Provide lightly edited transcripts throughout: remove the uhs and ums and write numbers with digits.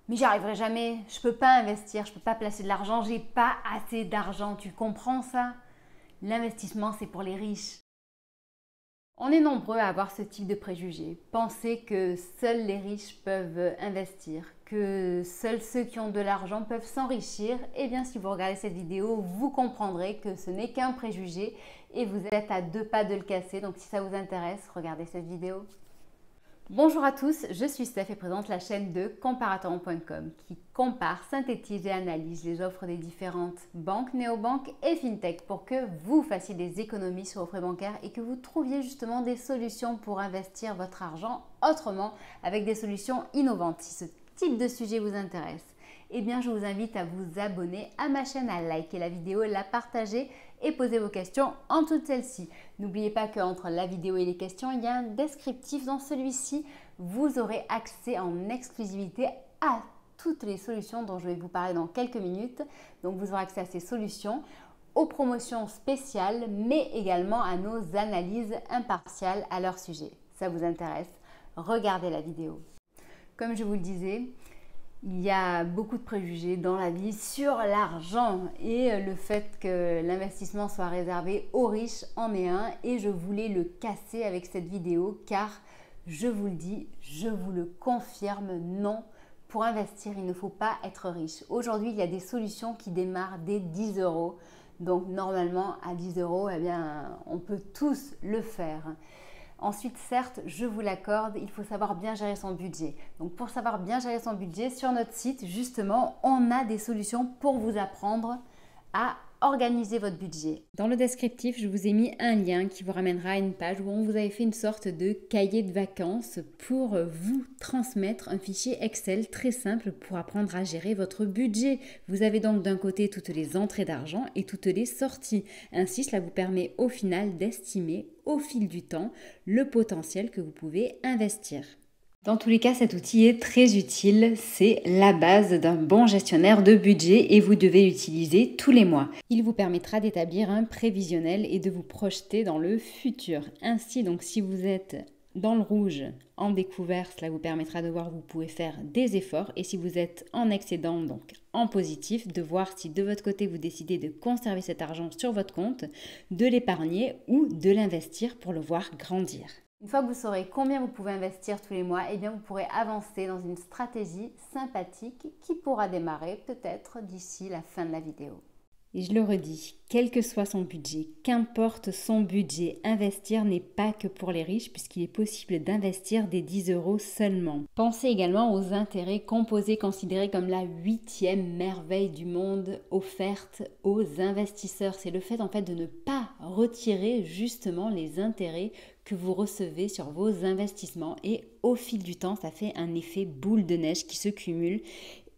Mais j'y arriverai jamais, je peux pas investir, je peux pas placer de l'argent, j'ai pas assez d'argent, tu comprends ça? L'investissement, c'est pour les riches. On est nombreux à avoir ce type de préjugés. Penser que seuls les riches peuvent investir, que seuls ceux qui ont de l'argent peuvent s'enrichir. Eh bien, si vous regardez cette vidéo, vous comprendrez que ce n'est qu'un préjugé et vous êtes à 2 pas de le casser. Donc, si ça vous intéresse, regardez cette vidéo. Bonjour à tous, je suis Steph et présente la chaîne de Comparaton.com qui compare, synthétise et analyse les offres des différentes banques, néobanques et fintech pour que vous fassiez des économies sur vos frais bancaires et que vous trouviez justement des solutions pour investir votre argent autrement avec des solutions innovantes. Si ce type de sujet vous intéresse, eh bien je vous invite à vous abonner à ma chaîne, à liker la vidéo, la partager et poser vos questions en toutes celles-ci. N'oubliez pas qu'entre la vidéo et les questions, il y a un descriptif. Dans celui-ci, vous aurez accès en exclusivité à toutes les solutions dont je vais vous parler dans quelques minutes. Donc vous aurez accès à ces solutions, aux promotions spéciales, mais également à nos analyses impartiales à leur sujet. Ça vous intéresse? Regardez la vidéo. Comme je vous le disais, il y a beaucoup de préjugés dans la vie sur l'argent et le fait que l'investissement soit réservé aux riches en est un et je voulais le casser avec cette vidéo car je vous le dis, je vous le confirme, non, pour investir il ne faut pas être riche. Aujourd'hui il y a des solutions qui démarrent dès 10 euros, donc normalement à 10 euros eh bien, on peut tous le faire. Ensuite, certes, je vous l'accorde, il faut savoir bien gérer son budget. Donc pour savoir bien gérer son budget, sur notre site, justement, on a des solutions pour vous apprendre à organiser votre budget. Dans le descriptif, je vous ai mis un lien qui vous ramènera à une page où on vous avait fait une sorte de cahier de vacances pour vous transmettre un fichier Excel très simple pour apprendre à gérer votre budget. Vous avez donc d'un côté toutes les entrées d'argent et toutes les sorties. Ainsi, cela vous permet au final d'estimer au fil du temps le potentiel que vous pouvez investir. Dans tous les cas, cet outil est très utile, c'est la base d'un bon gestionnaire de budget et vous devez l'utiliser tous les mois. Il vous permettra d'établir un prévisionnel et de vous projeter dans le futur. Ainsi, donc, si vous êtes dans le rouge, en découvert, cela vous permettra de voir où vous pouvez faire des efforts et si vous êtes en excédent, donc en positif, de voir si de votre côté vous décidez de conserver cet argent sur votre compte, de l'épargner ou de l'investir pour le voir grandir. Une fois que vous saurez combien vous pouvez investir tous les mois, eh bien vous pourrez avancer dans une stratégie sympathique qui pourra démarrer peut-être d'ici la fin de la vidéo. Et je le redis, quel que soit son budget, qu'importe son budget, investir n'est pas que pour les riches puisqu'il est possible d'investir des 10 euros seulement. Pensez également aux intérêts composés considérés comme la 8e merveille du monde offerte aux investisseurs. C'est le fait en fait de ne pas retirer justement les intérêts que vous recevez sur vos investissements et au fil du temps, ça fait un effet boule de neige qui se cumule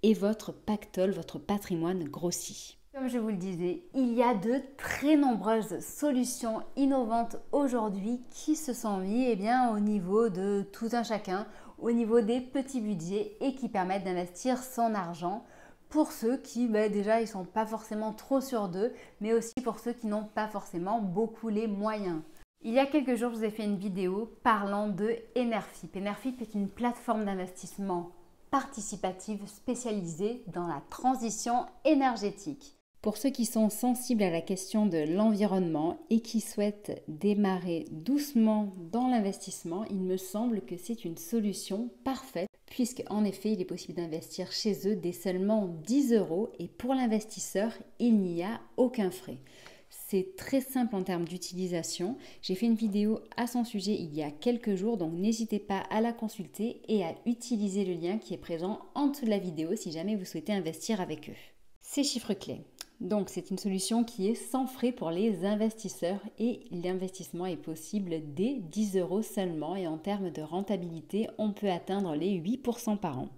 et votre pactole, votre patrimoine grossit. Comme je vous le disais, il y a de très nombreuses solutions innovantes aujourd'hui qui se sont mises au niveau de tout un chacun, au niveau des petits budgets et qui permettent d'investir son argent pour ceux qui déjà ils ne sont pas forcément trop sûrs d'eux, mais aussi pour ceux qui n'ont pas forcément beaucoup les moyens. Il y a quelques jours, je vous ai fait une vidéo parlant de Enerfip. Enerfip est une plateforme d'investissement participative spécialisée dans la transition énergétique. Pour ceux qui sont sensibles à la question de l'environnement et qui souhaitent démarrer doucement dans l'investissement, il me semble que c'est une solution parfaite puisque en effet il est possible d'investir chez eux dès seulement 10 euros et pour l'investisseur il n'y a aucun frais. C'est très simple en termes d'utilisation. J'ai fait une vidéo à son sujet il y a quelques jours, donc n'hésitez pas à la consulter et à utiliser le lien qui est présent en dessous de la vidéo si jamais vous souhaitez investir avec eux. Ces chiffres clés. Donc c'est une solution qui est sans frais pour les investisseurs et l'investissement est possible dès 10 euros seulement et en termes de rentabilité, on peut atteindre les 8% par an.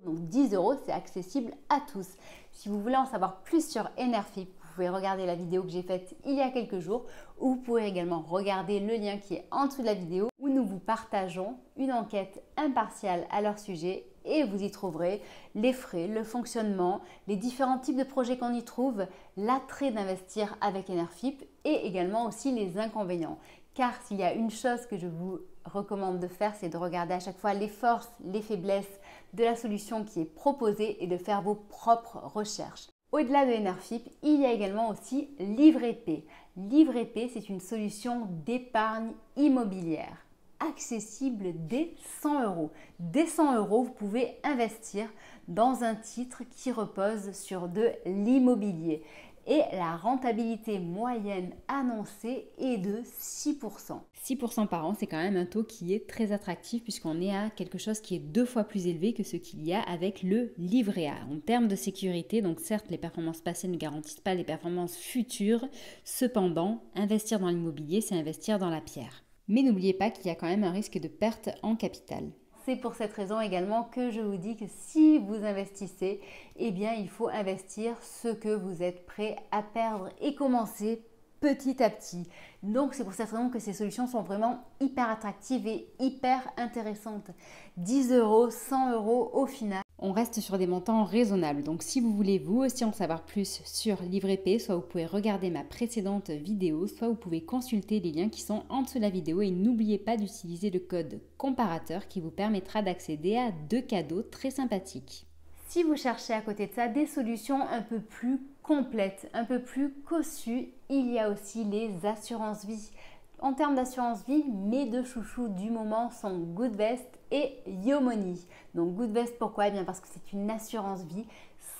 Donc 10 euros, c'est accessible à tous. Si vous voulez en savoir plus sur Enerfip, vous pouvez regarder la vidéo que j'ai faite il y a quelques jours ou vous pouvez également regarder le lien qui est en dessous de la vidéo où nous vous partageons une enquête impartiale à leur sujet et vous y trouverez les frais, le fonctionnement, les différents types de projets qu'on y trouve, l'attrait d'investir avec Enerfip et également aussi les inconvénients. Car s'il y a une chose que je vous recommande de faire, c'est de regarder à chaque fois les forces, les faiblesses de la solution qui est proposée et de faire vos propres recherches. Au-delà de Enerfip, il y a également aussi LivreP. LivreP, c'est une solution d'épargne immobilière accessible dès 100 euros. Dès 100 euros, vous pouvez investir dans un titre qui repose sur de l'immobilier. Et la rentabilité moyenne annoncée est de 6%. 6% par an, c'est quand même un taux qui est très attractif puisqu'on est à quelque chose qui est 2 fois plus élevé que ce qu'il y a avec le livret A. En termes de sécurité, donc certes, les performances passées ne garantissent pas les performances futures. Cependant, investir dans l'immobilier, c'est investir dans la pierre. Mais n'oubliez pas qu'il y a quand même un risque de perte en capital. C'est pour cette raison également que je vous dis que si vous investissez, eh bien il faut investir ce que vous êtes prêt à perdre et commencer petit à petit. Donc c'est pour cette raison que ces solutions sont vraiment hyper attractives et hyper intéressantes. 10 euros, 100 euros au final. On reste sur des montants raisonnables. Donc si vous voulez vous aussi en savoir plus sur LivreP, soit vous pouvez regarder ma précédente vidéo, soit vous pouvez consulter les liens qui sont en dessous de la vidéo et n'oubliez pas d'utiliser le code comparateur qui vous permettra d'accéder à 2 cadeaux très sympathiques. Si vous cherchez à côté de ça des solutions un peu plus complètes, un peu plus cossues, il y a aussi les assurances vie. En termes d'assurance vie, mes 2 chouchous du moment sont Goodvest et Yomoni. Donc Goodvest, pourquoi? Eh bien parce que c'est une assurance vie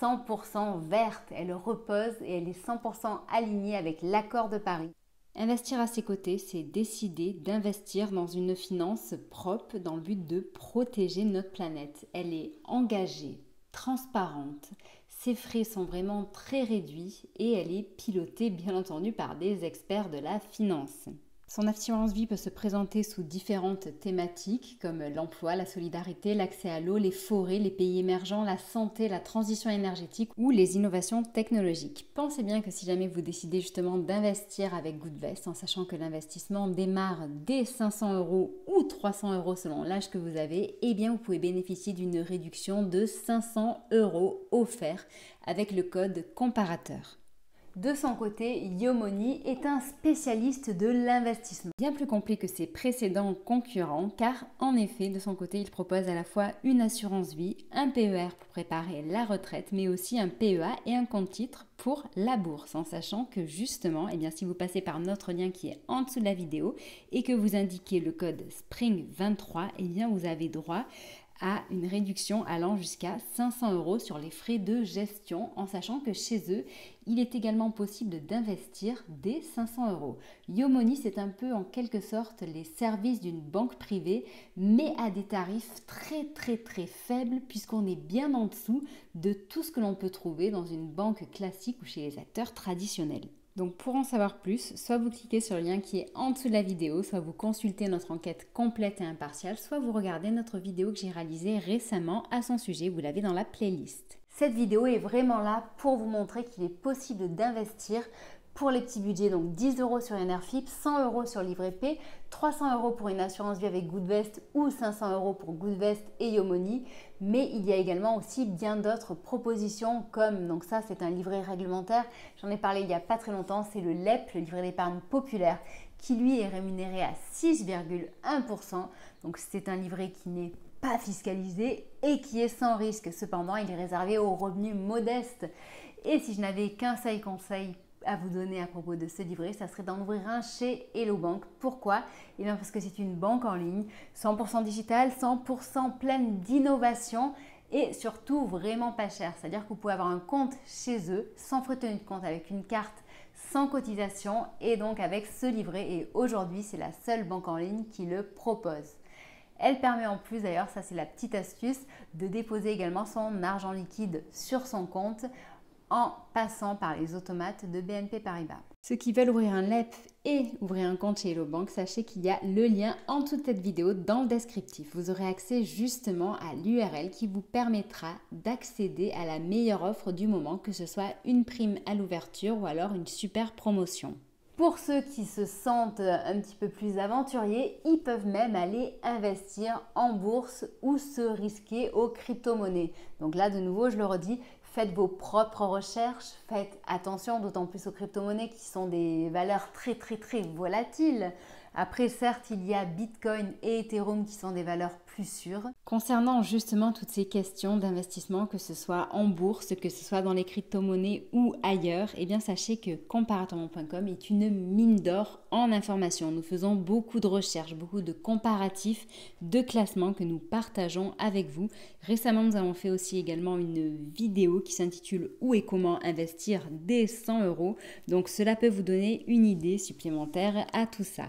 100% verte. Elle repose et elle est 100% alignée avec l'accord de Paris. Investir à ses côtés, c'est décider d'investir dans une finance propre dans le but de protéger notre planète. Elle est engagée, transparente. Ses frais sont vraiment très réduits et elle est pilotée bien entendu par des experts de la finance. Son assurance vie peut se présenter sous différentes thématiques comme l'emploi, la solidarité, l'accès à l'eau, les forêts, les pays émergents, la santé, la transition énergétique ou les innovations technologiques. Pensez bien que si jamais vous décidez justement d'investir avec Goodvest, en sachant que l'investissement démarre dès 500 euros ou 300 euros selon l'âge que vous avez, eh bien vous pouvez bénéficier d'une réduction de 500 euros offert avec le code comparateur. De son côté, Yomoni est un spécialiste de l'investissement. Bien plus complet que ses précédents concurrents car en effet, de son côté, il propose à la fois une assurance vie, un PER pour préparer la retraite, mais aussi un PEA et un compte titre pour la bourse, en sachant que justement, eh bien, si vous passez par notre lien qui est en dessous de la vidéo et que vous indiquez le code SPRING23, eh bien, vous avez droit à une réduction allant jusqu'à 500 euros sur les frais de gestion, en sachant que chez eux, il est également possible d'investir dès 500 euros. Yomoni, c'est un peu en quelque sorte les services d'une banque privée, mais à des tarifs très faibles, puisqu'on est bien en dessous de tout ce que l'on peut trouver dans une banque classique ou chez les acteurs traditionnels. Donc pour en savoir plus, soit vous cliquez sur le lien qui est en dessous de la vidéo, soit vous consultez notre enquête complète et impartiale, soit vous regardez notre vidéo que j'ai réalisée récemment à son sujet, vous l'avez dans la playlist. Cette vidéo est vraiment là pour vous montrer qu'il est possible d'investir pour les petits budgets, donc 10 euros sur Enerfip, 100 euros sur LivreP, 300 euros pour une assurance vie avec Goodvest ou 500 euros pour Goodvest et Yomoni. Mais il y a également aussi bien d'autres propositions comme, donc ça c'est un livret réglementaire, j'en ai parlé il n'y a pas très longtemps, c'est le LEP, le livret d'épargne populaire, qui lui est rémunéré à 6,1%. Donc c'est un livret qui n'est pas fiscalisé et qui est sans risque. Cependant, il est réservé aux revenus modestes. Et si je n'avais qu'un seul conseil à vous donner à propos de ce livret, ça serait d'en ouvrir un chez Hello Bank. Pourquoi? Eh bien parce que c'est une banque en ligne, 100% digitale, 100% pleine d'innovation et surtout vraiment pas cher. C'est-à-dire que vous pouvez avoir un compte chez eux sans frais de tenue de compte avec une carte sans cotisation et donc avec ce livret. Et aujourd'hui, c'est la seule banque en ligne qui le propose. Elle permet en plus, d'ailleurs, ça c'est la petite astuce, de déposer également son argent liquide sur son compte en passant par les automates de BNP Paribas. Ceux qui veulent ouvrir un LEP et ouvrir un compte chez Hello Bank, sachez qu'il y a le lien en dessous de cette vidéo dans le descriptif. Vous aurez accès justement à l'URL qui vous permettra d'accéder à la meilleure offre du moment, que ce soit une prime à l'ouverture ou alors une super promotion. Pour ceux qui se sentent un petit peu plus aventuriers, ils peuvent même aller investir en bourse ou se risquer aux crypto-monnaies. Donc là, de nouveau, je le redis, faites vos propres recherches, faites attention d'autant plus aux crypto-monnaies qui sont des valeurs très volatiles. Après, certes, il y a Bitcoin et Ethereum qui sont des valeurs plus sûres. Concernant justement toutes ces questions d'investissement, que ce soit en bourse, que ce soit dans les crypto-monnaies ou ailleurs, eh bien sachez que comparatormont.com est une mine d'or en informations. Nous faisons beaucoup de recherches, beaucoup de comparatifs, de classements que nous partageons avec vous. Récemment, nous avons fait aussi également une vidéo qui s'intitule « Où et comment investir dès 100 €». Donc cela peut vous donner une idée supplémentaire à tout ça.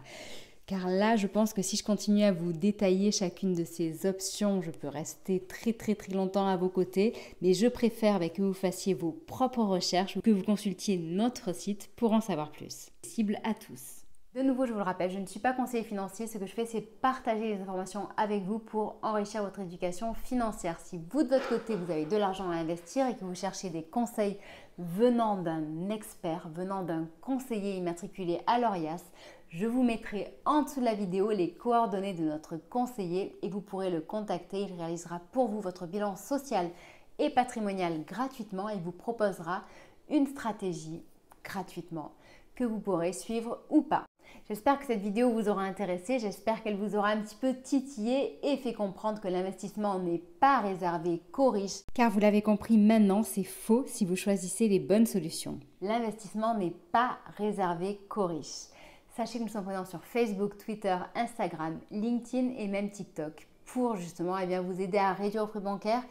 Car là, je pense que si je continue à vous détailler chacune de ces options, je peux rester très longtemps à vos côtés. Mais je préfère que vous fassiez vos propres recherches ou que vous consultiez notre site pour en savoir plus. Cible à tous. De nouveau, je vous le rappelle, je ne suis pas conseiller financier. Ce que je fais, c'est partager les informations avec vous pour enrichir votre éducation financière. Si vous, de votre côté, vous avez de l'argent à investir et que vous cherchez des conseils venant d'un expert, venant d'un conseiller immatriculé à l'ORIAS, je vous mettrai en dessous de la vidéo les coordonnées de notre conseiller et vous pourrez le contacter. Il réalisera pour vous votre bilan social et patrimonial gratuitement et vous proposera une stratégie gratuitement que vous pourrez suivre ou pas. J'espère que cette vidéo vous aura intéressé, j'espère qu'elle vous aura un petit peu titillé et fait comprendre que l'investissement n'est pas réservé qu'aux riches. Car vous l'avez compris maintenant, c'est faux si vous choisissez les bonnes solutions. L'investissement n'est pas réservé qu'aux riches. Sachez que nous sommes présents sur Facebook, Twitter, Instagram, LinkedIn et même TikTok pour justement vous aider à réduire vos frais bancaires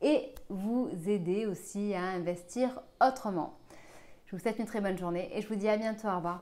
et vous aider aussi à investir autrement. Je vous souhaite une très bonne journée et je vous dis à bientôt. Au revoir.